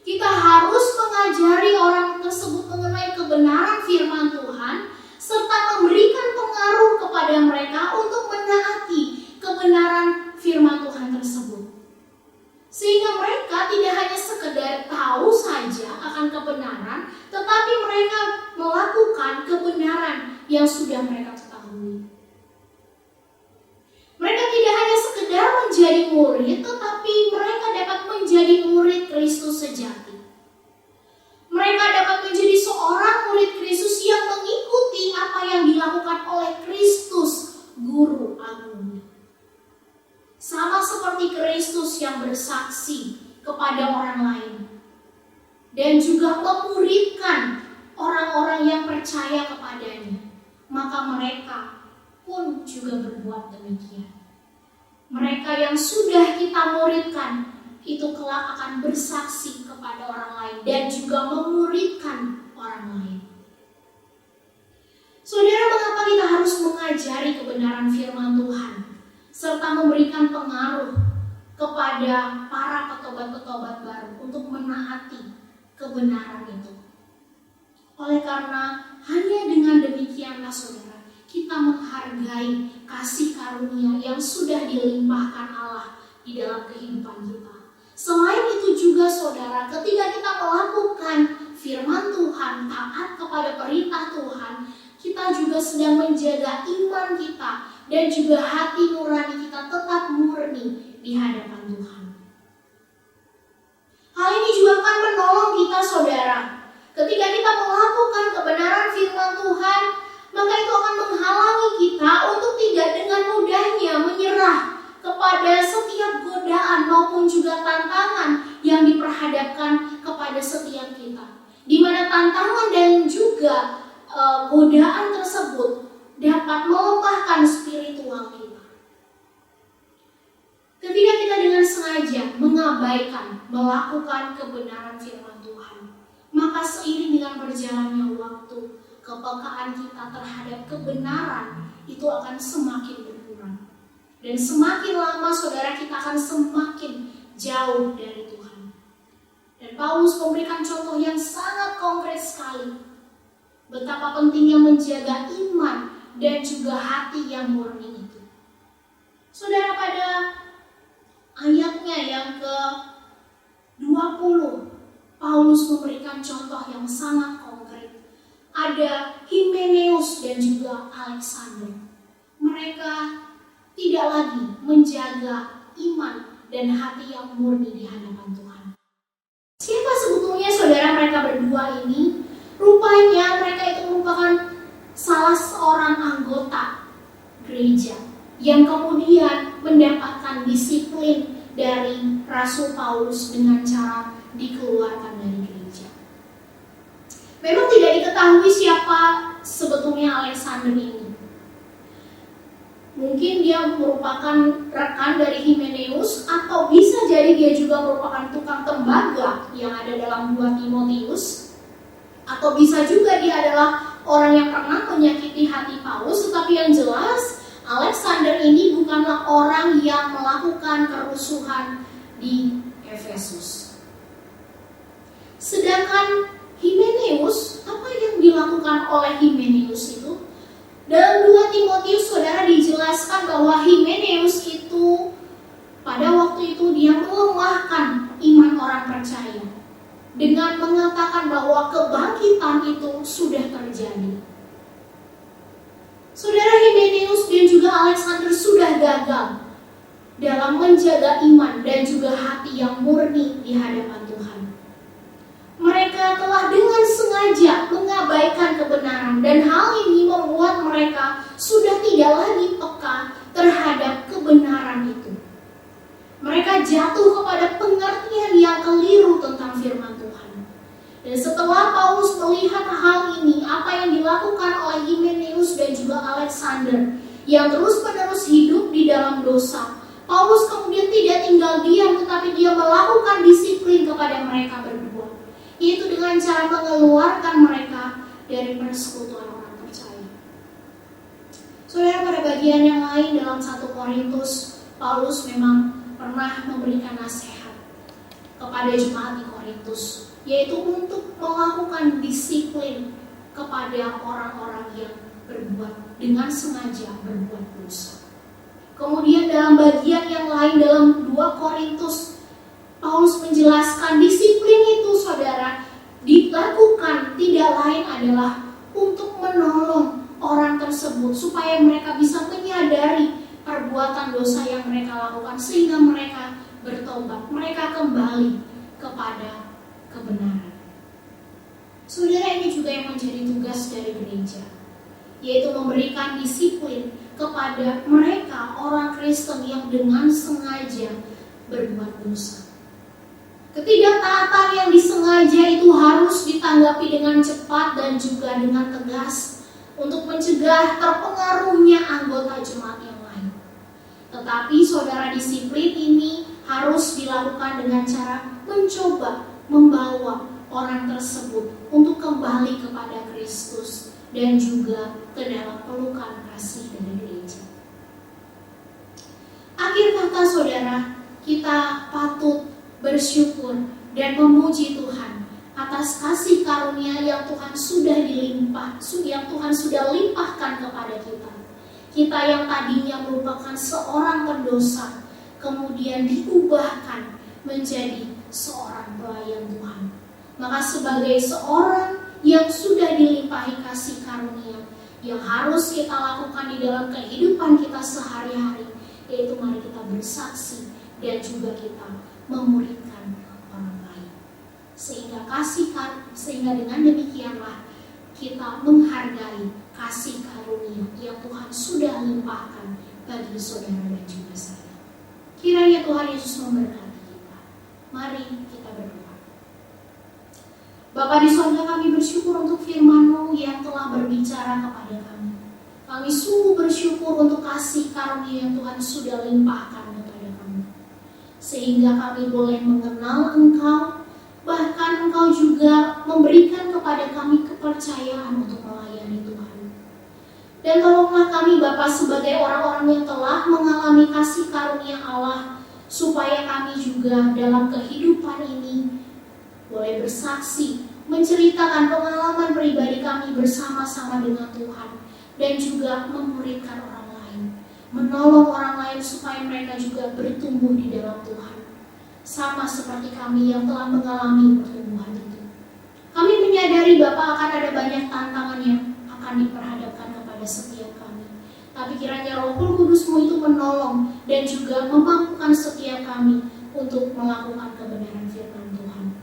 Kita harus mengajari orang tersebut mengenai kebenaran firman Tuhan, serta memberikan pengaruh kepada mereka untuk menaati kebenaran firman Tuhan tersebut. Sehingga mereka tidak hanya sekedar tahu saja akan kebenaran, tetapi mereka melakukan kebenaran yang sudah mereka ketahui. Mereka tidak hanya sekedar menjadi murid, tetapi mereka dapat menjadi murid Kristus sejati. Mereka dapat menjadi seorang murid Kristus yang mengikuti apa yang dilakukan oleh Kristus, Guru Agung. Sama seperti Kristus yang bersaksi kepada orang lain dan juga memuridkan orang-orang yang percaya kepadanya, maka mereka pun juga berbuat demikian. Mereka yang sudah kita muridkan itu kelak akan bersaksi kepada orang lain dan juga memuridkan orang lain. Saudara, mengapa kita harus mengajari kebenaran firman Tuhan serta memberikan pengaruh kepada para petobat-petobat baru untuk menaati kebenaran itu? Oleh karena hanya dengan demikianlah, saudara, kita menghargai kasih karunia yang sudah dilimpahkan Allah di dalam kehidupan kita. Selain itu juga, saudara, ketika kita melakukan firman Tuhan, taat kepada perintah Tuhan, kita juga sedang menjaga iman kita dan juga hati nurani kita tetap murni di hadapan Tuhan. Hal ini juga akan menolong kita, saudara. Ketika kita melakukan kebenaran firman Tuhan, maka itu akan menghalangi kita untuk tidak dengan mudahnya menyerah kepada setiap godaan maupun juga tantangan yang diperhadapkan kepada setiap kita. Di mana tantangan dan juga godaan tersebut dapat melemahkan spiritual kita. Ketika kita dengan sengaja mengabaikan melakukan kebenaran firman Tuhan, maka seiring dengan berjalannya waktu, kepekaan kita terhadap kebenaran itu akan semakin berkurang. Dan semakin lama, saudara, kita akan semakin jauh dari Tuhan. Dan Paulus memberikan contoh yang sangat konkret sekali, betapa pentingnya menjaga iman dan juga hati yang murni itu. Saudara, pada ayatnya yang ke-20, Paulus memberikan contoh yang sangat konkret. Ada Himeneus dan juga Alexander. Mereka tidak lagi menjaga iman dan hati yang murni di hadapan Tuhan. Siapa sebetulnya, saudara, mereka berdua ini? Rupanya mereka itu merupakan salah seorang anggota gereja yang kemudian mendapatkan disiplin dari Rasul Paulus dengan cara dikeluarkan dari gereja. Memang tidak diketahui siapa sebetulnya Alexander ini. Mungkin dia merupakan rekan dari Himeneus, atau bisa jadi dia juga merupakan tukang tembaga yang ada dalam 2 Timotius, atau bisa juga dia adalah orang yang pernah menyakiti hati Paulus. Tetapi yang jelas, Alexander ini bukanlah orang yang melakukan kerusuhan di Efesus. Sedangkan Himeneus, apa yang dilakukan oleh Himeneus itu? Dalam 2 Timotius, saudara, dijelaskan bahwa Himeneus itu pada waktu itu dia melemahkan iman orang percaya dengan mengatakan bahwa kebangkitan itu sudah terjadi. Saudara, Himeneus dan juga Alexander sudah gagal dalam menjaga iman dan juga hati yang murni di hadapan Tuhan. Mereka telah dengan sengaja mengabaikan Paulus melihat hal ini, apa yang dilakukan oleh Hymenaeus dan juga Alexander yang terus-menerus hidup di dalam dosa, Paulus kemudian tidak tinggal diam, tetapi dia melakukan disiplin kepada mereka berdua, yaitu dengan cara mengeluarkan mereka dari persekutuan orang percaya. Saudara, pada bagian yang lain dalam 1 Korintus, Paulus memang pernah memberikan nasihat kepada jemaat di Korintus, yaitu untuk melakukan disiplin kepada orang-orang yang berbuat dengan sengaja berbuat dosa. Kemudian dalam bagian yang lain dalam 2 Korintus, Paulus menjelaskan disiplin itu, saudara, dilakukan tidak lain adalah untuk menolong orang tersebut supaya mereka bisa menyadari perbuatan dosa yang mereka lakukan sehingga mereka bertobat, mereka kembali kepada kebenaran. Saudara, ini juga yang menjadi tugas dari gereja, yaitu memberikan disiplin kepada mereka orang Kristen yang dengan sengaja berbuat dosa. Ketidaktaatan yang disengaja itu harus ditanggapi dengan cepat dan juga dengan tegas untuk mencegah terpengaruhnya anggota jemaat yang lain. Tetapi saudara, disiplin ini harus dilakukan dengan cara mencoba membawa orang tersebut untuk kembali kepada Kristus dan juga ke dalam pelukan kasih dari gereja. Akhir kata, saudara, kita patut bersyukur dan memuji Tuhan atas kasih karunia yang Tuhan sudah limpahkan kepada kita. Kita yang tadinya merupakan seorang pendosa, kemudian diubahkan menjadi seorang pelayan Tuhan. Maka sebagai seorang yang sudah dilimpahi kasih karunia, yang harus kita lakukan di dalam kehidupan kita sehari-hari, yaitu mari kita bersaksi dan juga kita memuridkan orang lain. Sehingga dengan demikianlah kita menghargai kasih karunia yang Tuhan sudah limpahkan bagi saudara dan juga saya. Kiranya Tuhan Yesus memberkati kita. Mari kita berdoa. Bapa di surga, kami bersyukur untuk firman-Mu yang telah berbicara kepada kami. Kami sungguh bersyukur untuk kasih karunia yang Tuhan sudah limpahkan kepada kami. Sehingga kami boleh mengenal Engkau, bahkan Engkau juga memberikan kepada kami kepercayaan untuk melayani Tuhan. Dan tolonglah kami Bapa sebagai orang-orang yang telah mengalami kasih karunia Allah, supaya kami juga dalam kehidupan ini boleh bersaksi, menceritakan pengalaman pribadi kami bersama-sama dengan Tuhan, dan juga memuridkan orang lain, menolong orang lain supaya mereka juga bertumbuh di dalam Tuhan, sama seperti kami yang telah mengalami pertumbuhan itu. Kami menyadari Bapa akan ada banyak tantangan yang akan diperhadapkan kepada setiap kami, tapi kiranya Roh Kudus-Mu itu menolong dan juga memampukan setiap kami untuk melakukan kebenaran firman Tuhan.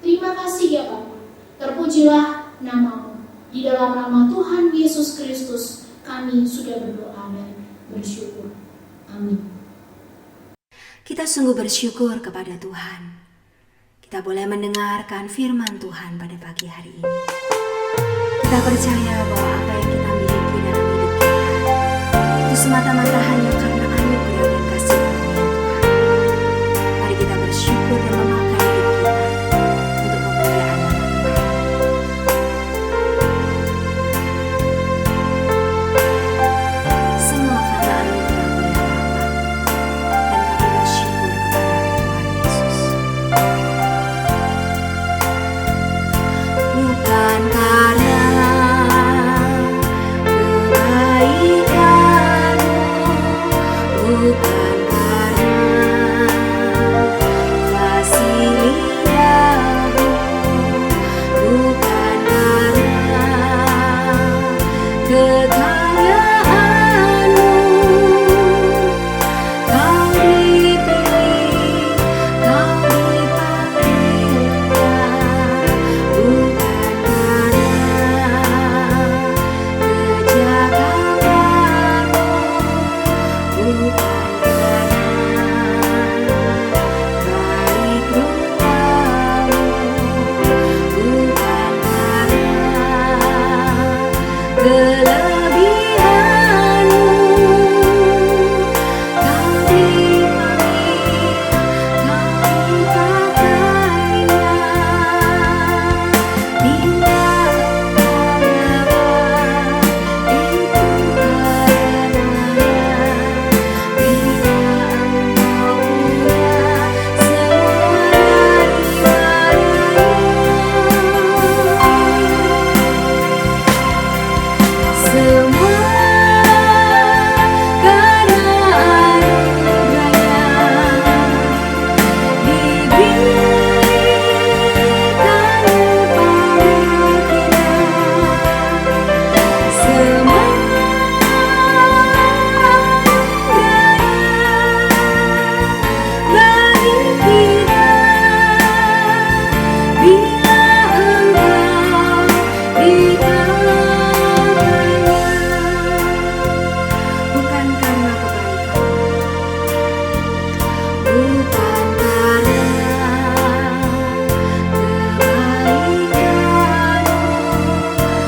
Terima kasih ya Bapa, terpujilah nama-Mu. Di dalam nama Tuhan Yesus Kristus kami sudah berdoa dan bersyukur. Amin. Kita sungguh bersyukur kepada Tuhan. Kita boleh mendengarkan firman Tuhan pada pagi hari ini. Kita percaya bahwa apa yang kita miliki dalam hidup kita itu semata-mata hanya karena anugerah dan kasih karunia Tuhan. Mari kita bersyukur dan memakai hidup kita untuk kemuliaan nama Tuhan. Semua karena anugerah Bapa, dan kami bersyukur kepada Tuhan Yesus. Bukan karena kebaikan-Mu, bukan karena kasih lidah-Mu, bukan karena kekayaan-Mu, Kau dipilih, Kau dipanggilkan, bukan karena kelebihanmu, kau dipanggil, kau dipakainya. Bila engkau dapat, itu karenanya. Bila engkau punya semua karena anugerahnya, diberikan kepada kita. Semua bagi kita bila engkau dipakainya. Bukan karena kebaikan, bukan karena kebaikanmu,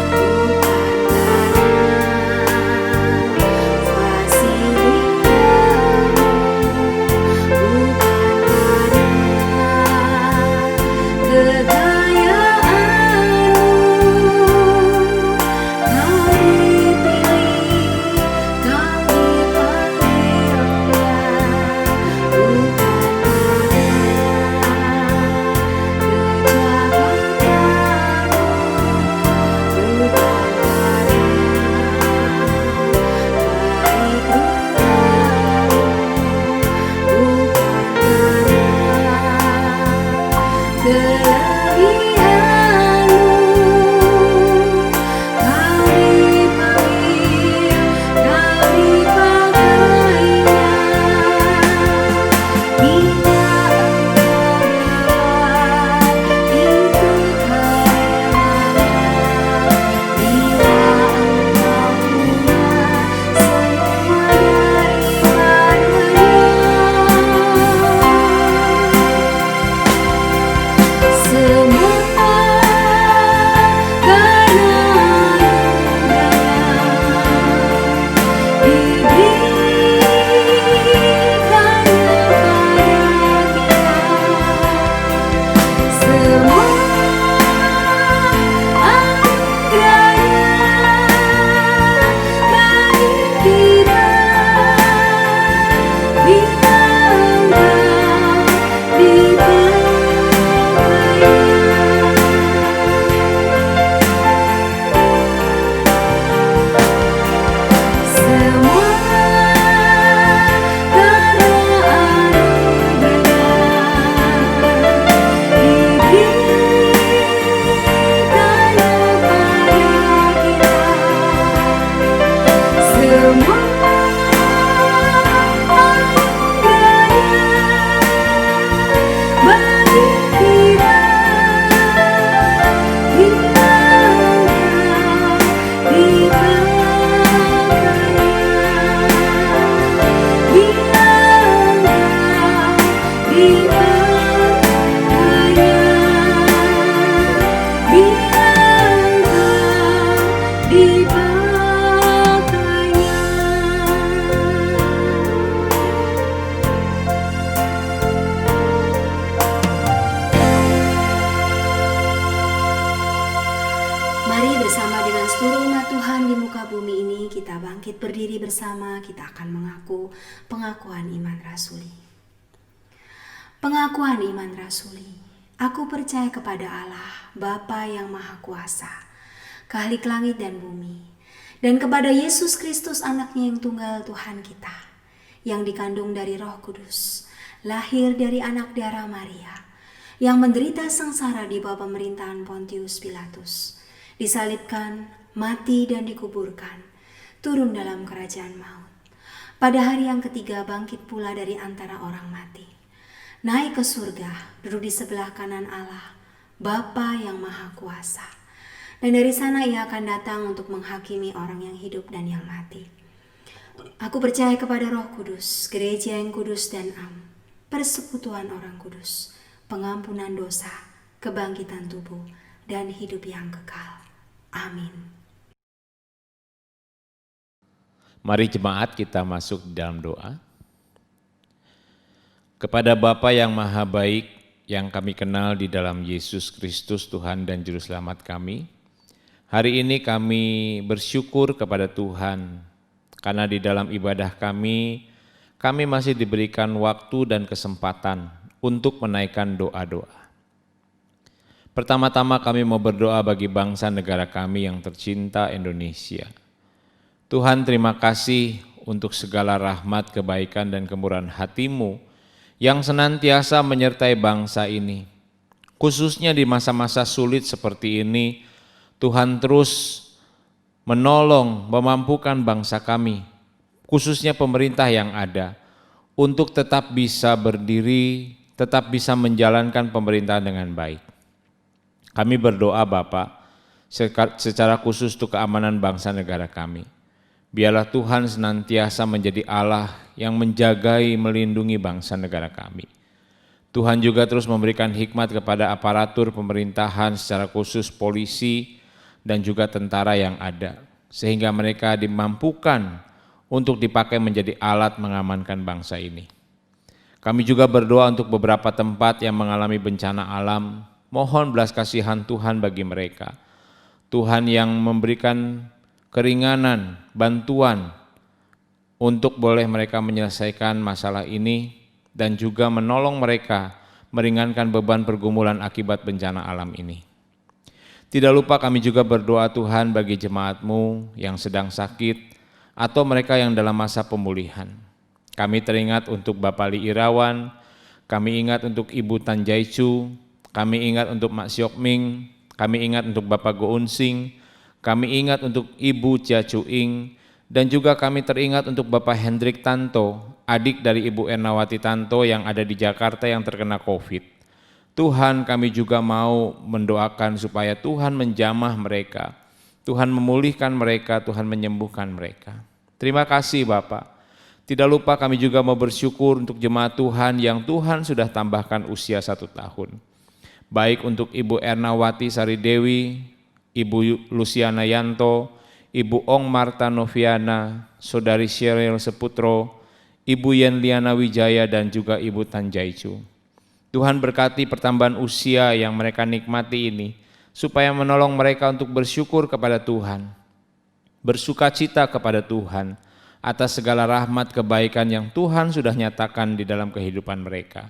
bukan karena fasilitasmu, bukan karena kekayaanmu. Kau dipilih, kau dipanggilnya, bukan karena kejabatanmu, bukan kelebihanmu, kau dipanggil, kau dipakainya. Bila engkau dapat, itu karenanya. Bila engkau punya semua daripadanya. Semua karena anugerahnya, diberikan kepada kita. Semua anugerahnya bagi kita bila engkau dipakainya. Semua karena anugerahnya, diberikan kepada kita. Semua anugerahnya bagi kita bila engkau dipakainya. Bila engkau dipakainya. Bila engkau dipakainya. Mari bersama dengan seluruh umat Tuhan di muka bumi ini kita bangkit berdiri bersama. Kita akan mengaku pengakuan iman rasuli. Pengakuan iman rasuli. Aku percaya kepada Allah, Bapa yang Maha Kuasa, Khalik langit dan bumi, dan kepada Yesus Kristus anaknya yang tunggal Tuhan kita, yang dikandung dari Roh Kudus, lahir dari anak darah Maria, yang menderita sengsara di bawah pemerintahan Pontius Pilatus, disalibkan, mati dan dikuburkan, turun dalam kerajaan maut. Pada hari yang ketiga bangkit pula dari antara orang mati, naik ke surga, duduk di sebelah kanan Allah, Bapa yang Maha Kuasa. Dan dari sana ia akan datang untuk menghakimi orang yang hidup dan yang mati. Aku percaya kepada Roh Kudus, gereja yang kudus dan am, persekutuan orang kudus, pengampunan dosa, kebangkitan tubuh, dan hidup yang kekal. Amin. Mari jemaat kita masuk di dalam doa. Kepada Bapa yang Maha Baik, yang kami kenal di dalam Yesus Kristus Tuhan dan Juru Selamat kami, hari ini kami bersyukur kepada Tuhan, karena di dalam ibadah kami masih diberikan waktu dan kesempatan untuk menaikkan doa-doa. Pertama-tama kami mau berdoa bagi bangsa negara kami yang tercinta Indonesia. Tuhan, terima kasih untuk segala rahmat, kebaikan, dan kemurahan hati-Mu yang senantiasa menyertai bangsa ini. Khususnya di masa-masa sulit seperti ini, Tuhan terus menolong, memampukan bangsa kami, khususnya pemerintah yang ada, untuk tetap bisa berdiri, tetap bisa menjalankan pemerintahan dengan baik. Kami berdoa Bapak, secara khusus untuk keamanan bangsa negara kami. Biarlah Tuhan senantiasa menjadi Allah yang menjagai, melindungi bangsa negara kami. Tuhan juga terus memberikan hikmat kepada aparatur pemerintahan secara khusus polisi dan juga tentara yang ada, sehingga mereka dimampukan untuk dipakai menjadi alat mengamankan bangsa ini. Kami juga berdoa untuk beberapa tempat yang mengalami bencana alam, mohon belas kasihan Tuhan bagi mereka. Tuhan yang memberikan keringanan, bantuan untuk boleh mereka menyelesaikan masalah ini dan juga menolong mereka meringankan beban pergumulan akibat bencana alam ini. Tidak lupa kami juga berdoa Tuhan bagi jemaat-Mu yang sedang sakit atau mereka yang dalam masa pemulihan. Kami teringat untuk Bapak Li Irawan, kami ingat untuk Ibu Tanjaicu, kami ingat untuk Mak Siokming, kami ingat untuk Bapak Go Unsing, kami ingat untuk Ibu Chia Cuing, dan juga kami teringat untuk Bapak Hendrik Tanto, adik dari Ibu Ernawati Tanto yang ada di Jakarta yang terkena COVID. Tuhan, kami juga mau mendoakan supaya Tuhan menjamah mereka, Tuhan memulihkan mereka, Tuhan menyembuhkan mereka. Terima kasih Bapak. Tidak lupa kami juga mau bersyukur untuk jemaat Tuhan yang Tuhan sudah tambahkan usia 1 tahun. Baik untuk Ibu Ernawati Sari Dewi, Ibu Luciana Yanto, Ibu Ong Marta Noviana, Saudari Sheryl Seputro, Ibu Yenliana Wijaya, dan juga Ibu Tanjaicu. Tuhan berkati pertambahan usia yang mereka nikmati ini, supaya menolong mereka untuk bersyukur kepada Tuhan, bersukacita kepada Tuhan, atas segala rahmat kebaikan yang Tuhan sudah nyatakan di dalam kehidupan mereka.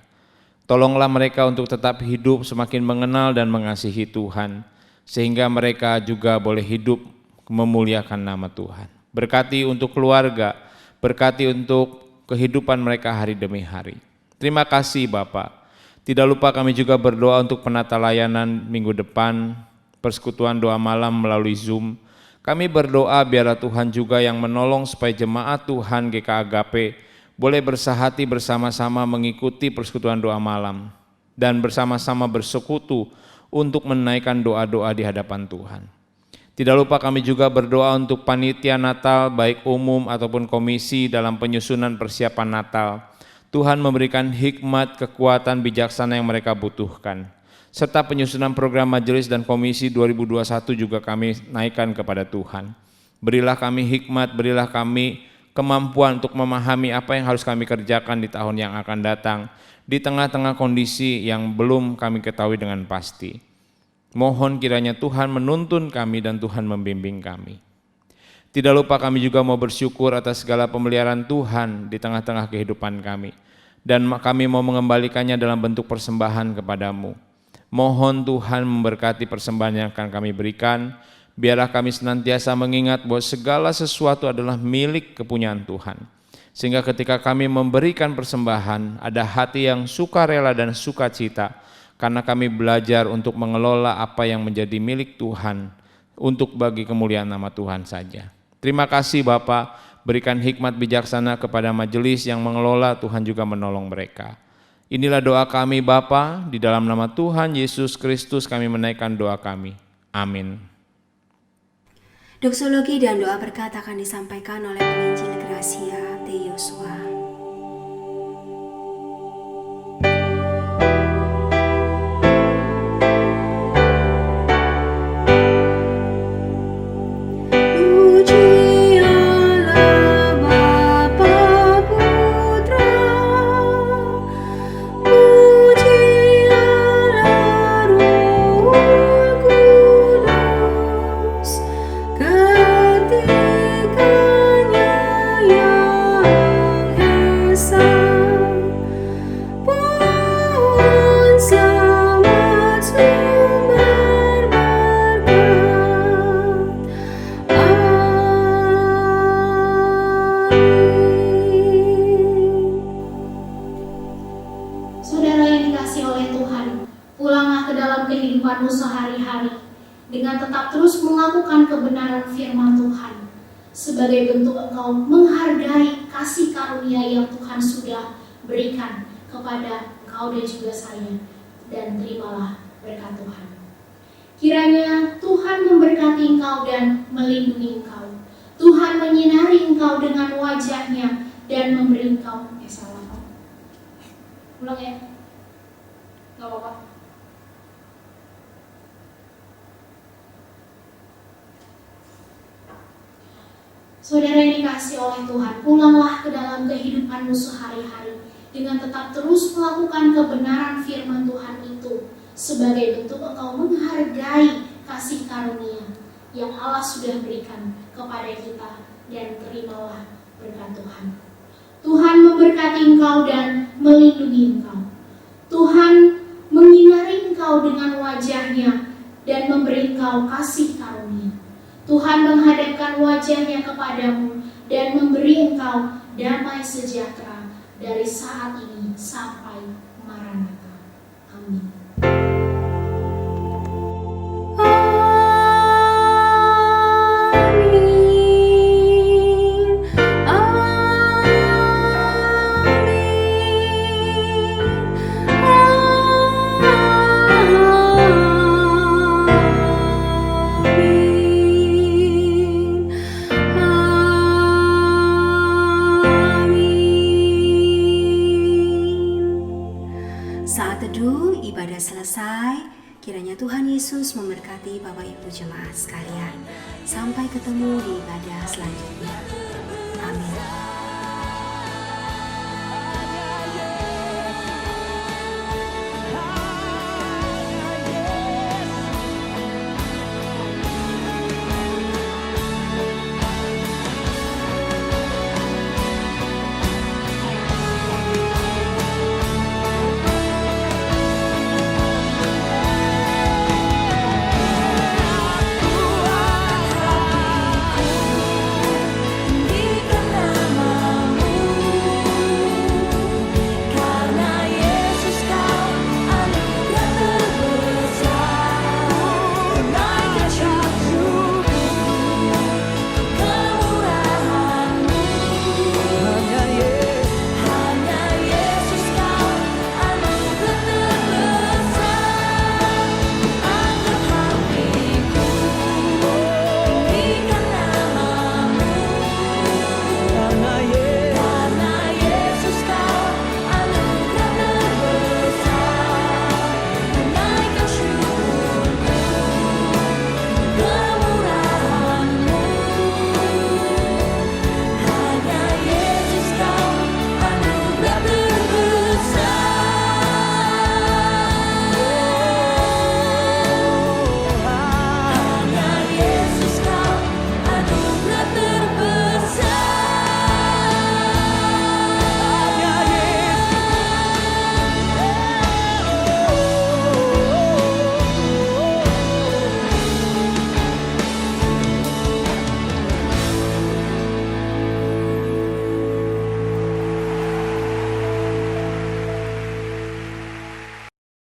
Tolonglah mereka untuk tetap hidup semakin mengenal dan mengasihi Tuhan, sehingga mereka juga boleh hidup memuliakan nama Tuhan. Berkati untuk keluarga, berkati untuk kehidupan mereka hari demi hari. Terima kasih Bapak. Tidak lupa kami juga berdoa untuk penata layanan minggu depan, persekutuan doa malam melalui Zoom. Kami berdoa biarlah Tuhan juga yang menolong supaya jemaat Tuhan GKAGP boleh bersahati bersama-sama mengikuti persekutuan doa malam dan bersama-sama bersekutu untuk menaikkan doa-doa di hadapan Tuhan. Tidak lupa kami juga berdoa untuk panitia Natal baik umum ataupun komisi dalam penyusunan persiapan Natal. Tuhan memberikan hikmat, kekuatan, bijaksana yang mereka butuhkan. Serta penyusunan program majelis dan komisi 2021 juga kami naikkan kepada Tuhan. Berilah kami hikmat, berilah kami kemampuan untuk memahami apa yang harus kami kerjakan di tahun yang akan datang, di tengah-tengah kondisi yang belum kami ketahui dengan pasti. Mohon kiranya Tuhan menuntun kami dan Tuhan membimbing kami. Tidak lupa kami juga mau bersyukur atas segala pemeliharaan Tuhan di tengah-tengah kehidupan kami. Dan kami mau mengembalikannya dalam bentuk persembahan kepadamu. Mohon Tuhan memberkati persembahan yang akan kami berikan. Biarlah kami senantiasa mengingat bahwa segala sesuatu adalah milik kepunyaan Tuhan. Sehingga ketika kami memberikan persembahan, ada hati yang sukarela dan sukacita, karena kami belajar untuk mengelola apa yang menjadi milik Tuhan untuk bagi kemuliaan nama Tuhan saja. Terima kasih Bapak, berikan hikmat bijaksana kepada majelis yang mengelola, Tuhan juga menolong mereka. Inilah doa kami Bapa, di dalam nama Tuhan Yesus Kristus kami menaikkan doa kami. Amin. Doksologi dan doa berkat akan disampaikan oleh penginjil Gracia T. Yosua. Puji Allah. tetap terus melakukan kebenaran firman Tuhan sebagai bentuk engkau menghargai kasih karunia yang Tuhan sudah berikan kepada engkau dan juga saya, dan terimalah berkat Tuhan. Kiranya Tuhan memberkati engkau dan melindungi engkau. Tuhan menyinari engkau dengan wajah-Nya dan memberi engkau salah. Ulang ya, nggak apa-apa. Saudara yang dikasihi oleh Tuhan, pulanglah ke dalam kehidupanmu sehari-hari dengan tetap terus melakukan kebenaran firman Tuhan itu sebagai bentuk engkau menghargai kasih karunia yang Allah sudah berikan kepada kita, dan terimalah berkat Tuhan. Tuhan memberkati engkau dan melindungi engkau. Tuhan menyinari engkau dengan wajah-Nya dan memberi engkau kasih karunia. Tuhan menghadapkan wajah-Nya kepadamu dan memberi engkau damai sejahtera dari saat ini sampai Maranatha. Amin. Saat teduh ibadah selesai, kiranya Tuhan Yesus memberkati Bapak Ibu jemaat sekalian. Sampai ketemu di ibadah selanjutnya. Amin.